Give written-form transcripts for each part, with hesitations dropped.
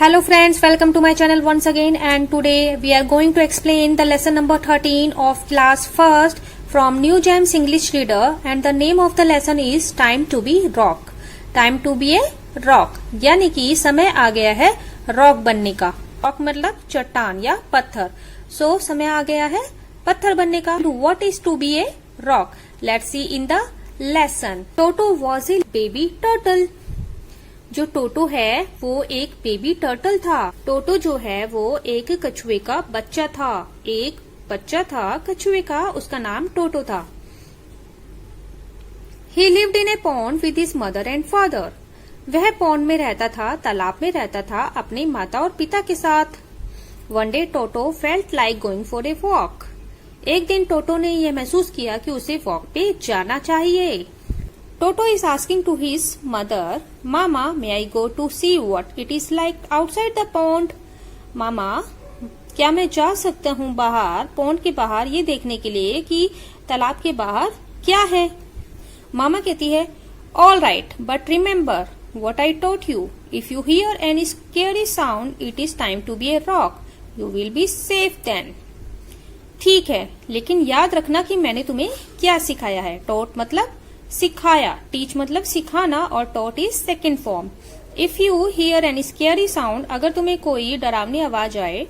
Hello friends, welcome to my channel once again, and today we are going to explain the lesson number 13 of class 1st from New Gems English Reader, and the name of the lesson is Time to be Rock. Time to be a rock यानी कि समय आ गया है rock बनने का. Rock मतलब चट्टान या पत्थर. So समय आ गया है पत्थर बनने का. What is to be a rock? Let's see in the lesson. Toto was a baby turtle. जो टोटो है वो एक बेबी टर्टल था. टोटो जो है वो एक कछुए का बच्चा था. एक बच्चा था कछुए का, उसका नाम टोटो था. He lived in a pond with his mother and father. वह पॉन्ड में रहता था, तालाब में रहता था अपनी माता और पिता के साथ. One day toto felt like going for a walk. एक दिन टोटो ने यह महसूस किया कि उसे वॉक पे जाना चाहिए. Toto is asking to his mother, Mama, may I go to see what it is like outside the pond? मामा, क्या मैं जा सकता हूँ बाहर, पॉन्ड के बाहर, ये देखने के लिए कि तालाब के बाहर क्या है? मामा कहती है, All right, but remember what I taught you. If you hear any scary sound, it is time to be a rock. You will be safe then. ठीक है, लेकिन याद रखना कि मैंने तुम्हें क्या सिखाया है. टॉट मतलब सिखाया, टीच मतलब सिखाना, और taught is second form. If you here any scary sound, अगर तुम्हें कोई डरावनी आवाज आए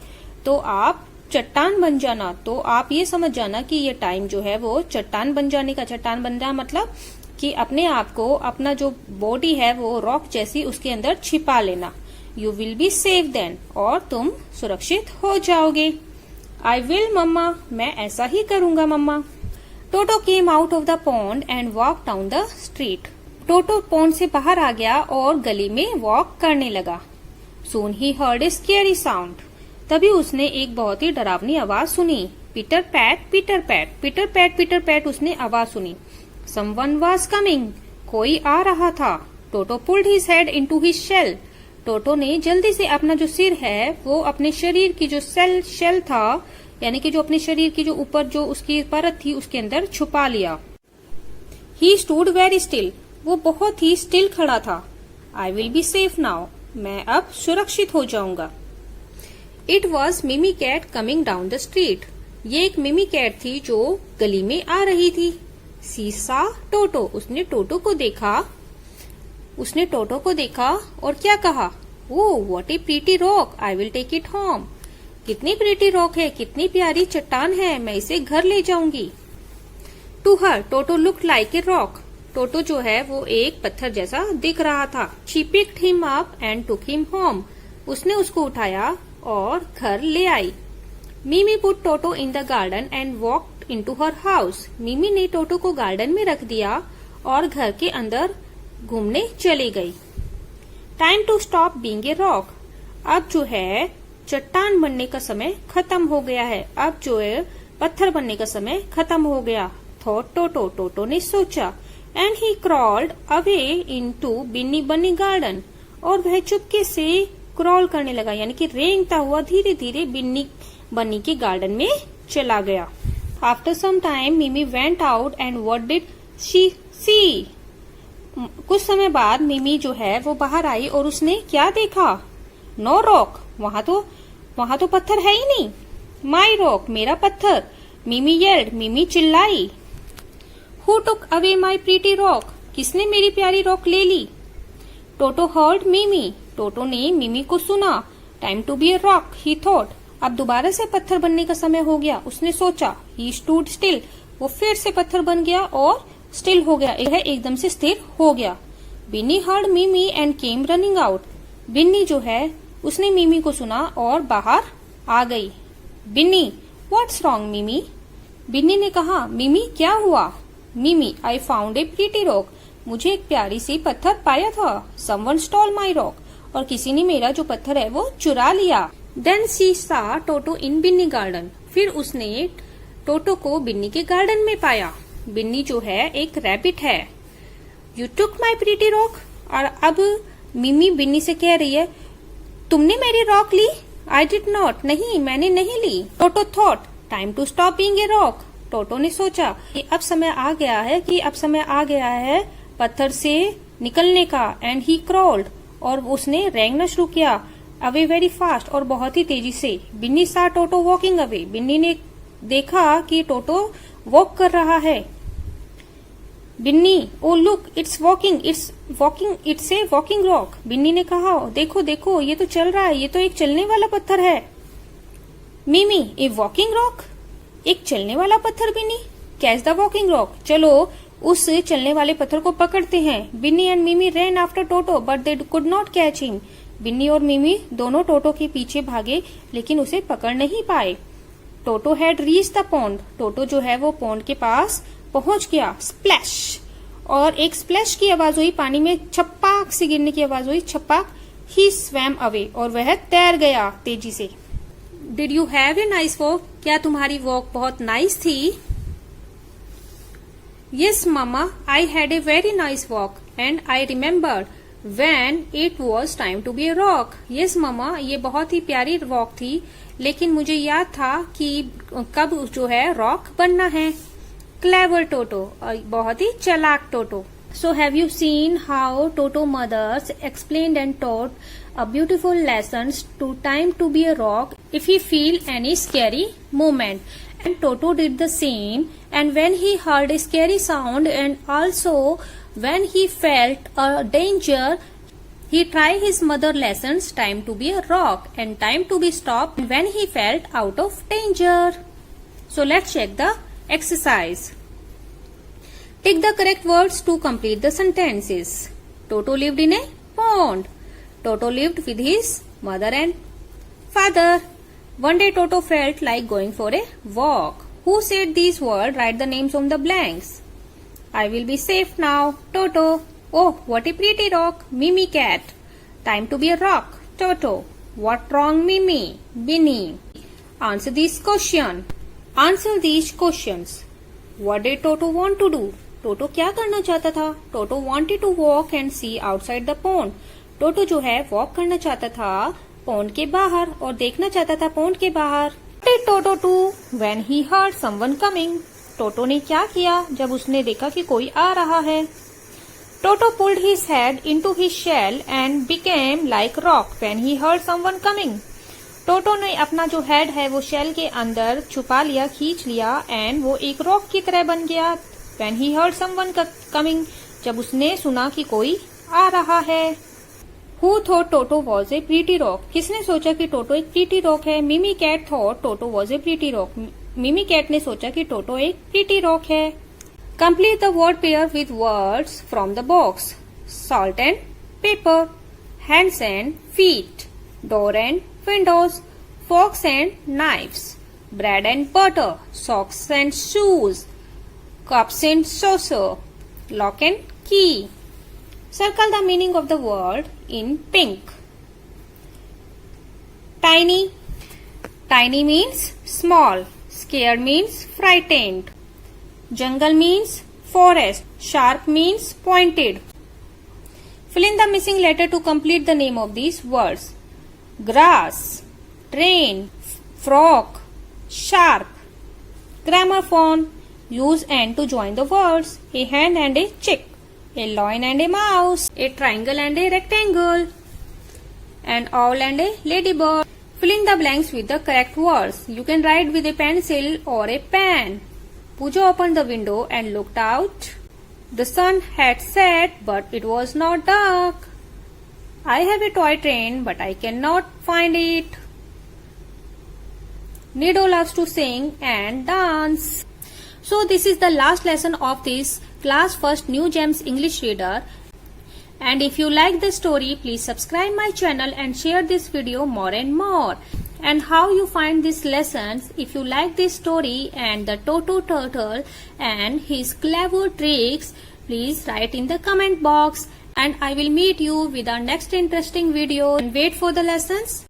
तो आप चट्टान बन जाना. तो आप ये समझ जाना कि ये टाइम जो है वो चट्टान बन जाने का. चट्टान बन जाना मतलब कि अपने आप को, अपना जो बॉडी है वो रॉक जैसी उसके अंदर छिपा लेना. You will be safe then, और तुम सुरक्षित हो जाओगे. आई विल मम्मा, मैं ऐसा ही करूंगा मम्मा. Toto came out of the pond and walk down the street. Toto pond से बाहर आ गया और गली में वॉक करने लगा. सून ही हर्ड ए स्केरी साउंड. तभी उसने एक बहुत ही डरावनी आवाज सुनी. Pitter pat, pitter pat, pitter pat, pitter pat, उसने आवाज सुनी. समवन वाज कमिंग, कोई आ रहा था. Toto pulled his head into his shell. Toto ने जल्दी से अपना जो सिर है वो अपने शरीर की जो शेल था, यानी कि जो अपने शरीर की जो ऊपर जो उसकी परत थी उसके अंदर छुपा लिया. ही स्टूड वेरी स्टिल, वो बहुत ही स्टिल खड़ा था. I will be safe now, मैं अब सुरक्षित हो जाऊंगा. It was Mimi cat coming down the street. ये एक मिमी कैट थी जो गली में आ रही थी. सी सा टोटो, उसने टोटो को देखा. उसने टोटो को देखा और क्या कहा? Oh what a pretty rock, I will take it home. कितनी प्रीटी रॉक है, कितनी प्यारी चट्टान है, मैं इसे घर ले जाऊंगी. To her Toto looked like a rock. Toto जो है वो एक पत्थर जैसा दिख रहा था. She picked him up and took him home. उसने उसको उठाया और घर ले आई. Mimi put Toto in the garden and walked into her house. Mimi ने टोटो को गार्डन में रख दिया और घर के अंदर घूमने चली गई. Time to stop being a rock. अब जो है चट्टान बनने का समय खत्म हो गया है. अब जो है पत्थर बनने का समय खत्म हो गया. थॉट टोटो, टोटो ने सोचा. And he crawled away into Binny Bunny garden. और वह चुपके से क्रॉल करने लगा, यानी कि रेंगता हुआ धीरे धीरे बिन्नी बन्नी के गार्डन में चला गया. After some time Mimi went out and what did she see. कुछ समय बाद मिमी जो है वो बाहर आई और उसने क्या देखा? नो रॉक, वहां तो पत्थर है ही नहीं. माई रॉक, मेरा पत्थर. मिमी येल्ड, मिमी चिल्लाई. Who took away my pretty rock, किसने मेरी प्यारी रॉक ले ली? टोटो हर्ड मिमी, टोटो ने मिमी को सुना. Time to be a rock, he thought. अब दोबारा से पत्थर बनने का समय हो गया, उसने सोचा. ही स्टूड स्टिल, वो फिर से पत्थर बन गया और स्टिल हो गया, एकदम से स्थिर हो गया. Binny heard Mimi and came running out. Binny जो है उसने मिमी को सुना और बाहर आ गई. बिन्नी, व्हाट्स रॉन्ग मिमी? बिन्नी ने कहा, मिमी क्या हुआ? मिमी, I found a pretty rock. मुझे एक प्यारी सी पत्थर पाया था. समवन स्टॉल माई रॉक, और किसी ने मेरा जो पत्थर है वो चुरा लिया. देन शी सा टोटो इन बिन्नी गार्डन. फिर उसने टोटो को बिन्नी के गार्डन में पाया. बिन्नी जो है एक रैबिट है. You took my pretty rock. और अब मिमी बिन्नी से कह रही है, तुमने मेरी रॉक ली? आई डिड नॉट, नहीं मैंने नहीं ली. Toto thought, time to stop being a rock. Toto ने सोचा कि अब समय आ गया है पत्थर से निकलने का. एंड ही क्रॉल्ड, और उसने रेंगना शुरू किया. अवे वेरी फास्ट, और बहुत ही तेजी से। बिन्नी सा टोटो वॉकिंग अवे, बिन्नी ने देखा कि टोटो वॉक कर रहा है। Binny, oh look it's a walking rock. Binny ने कहा, देखो देखो ये तो चल रहा है, ये तो एक चलने वाला पत्थर है। मिमी, ए वॉकिंग रॉक, एक चलने वाला पत्थर। Binny, catch the walking rock, चलो उस चलने वाले पत्थर को पकड़ते हैं। Binny and Mimi ran after Toto but they could not catch him. Binny और मिमी दोनों टोटो के पीछे भागे लेकिन उसे पकड़ नहीं पाए। टोटो हैड रीच द पॉन्ड, टोटो जो है वो पॉन्ड के पास पहुंच गया। स्प्लैश, और एक स्प्लैश की आवाज हुई, पानी में छपाक से गिरने की आवाज हुई, छपाक। ही स्वैम अवे, और वह तैर गया तेजी से। Did you have a nice walk, क्या तुम्हारी वॉक बहुत नाइस थी? Yes mama, I had a very nice walk and I remembered When it was time to be a rock. Yes मामा, ये बहुत ही प्यारी वॉक थी, लेकिन मुझे याद था कि कब जो है रॉक बनना है। क्लेवर टोटो, बहुत ही चालाक टोटो। So have you seen how Toto mothers explained and taught a beautiful lessons to time to be a rock if he feel any scary moment. And Toto did the same, and when he heard a scary sound and also when he felt a danger, he tried his mother lessons time to be a rock and time to be stopped when he felt out of danger. So let's check the exercise. Tick the correct words to complete the sentences. Toto lived in a pond. Toto lived with his mother and father. One day Toto felt like going for a walk. Who said these words? Write the names on the blanks. I will be safe now. Toto. Oh, what a pretty rock. Mimi cat. Time to be a rock. Toto. What wrong, Mimi? Binny. Answer this question. Answer these questions. What did Toto want to do? टोटो क्या करना चाहता था? टोटो wanted to walk and see outside the pond. टोटो जो है walk करना चाहता था pond के बाहर और देखना चाहता था पॉन्ड के बाहर। What did Toto do when he heard someone coming? टोटो ने क्या किया जब उसने देखा कि कोई आ रहा है? Toto pulled his head into his shell and became like rock when he heard someone coming. टोटो ने अपना जो हेड है वो शेल के अंदर छुपा लिया, खींच लिया, एंड वो एक रॉक की तरह बन गया। When he heard someone coming, जब उसने सुना कि कोई आ रहा है। Who thought Toto was a pretty rock? किसने सोचा कि टोटो एक प्रीटी रॉक है? Mimi cat thought Toto was a pretty rock. Mimi cat ने सोचा कि टोटो एक प्रीटी रॉक है। Complete the word pair with words from the box. Salt and pepper, hands and feet, door and windows, forks and knives, bread and butter, socks and shoes, cups and saucer, lock and key. Circle the meaning of the word in pink. Tiny. Tiny means small. Scared means frightened. Jungle means forest. Sharp means pointed. Fill in the missing letter to complete the name of these words. Grass, train, frog, sharp. Gramophone. Use and to join the words. A hen and a chick. A lion and a mouse. A triangle and a rectangle. An owl and a ladybird. Fill in the blanks with the correct words. You can write with a pencil or a pen. Pooja opened the window and looked out. The sun had set, but it was not dark. I have a toy train, but I cannot find it. Nido loves to sing and dance. So this is the last lesson of this class first New Gems English Reader. And if you like the story, please subscribe my channel and share this video more and more. And how you find these lessons, if you like this story and the Toto turtle and his clever tricks, please write in the comment box. And I will meet you with our next interesting video. And wait for the lessons.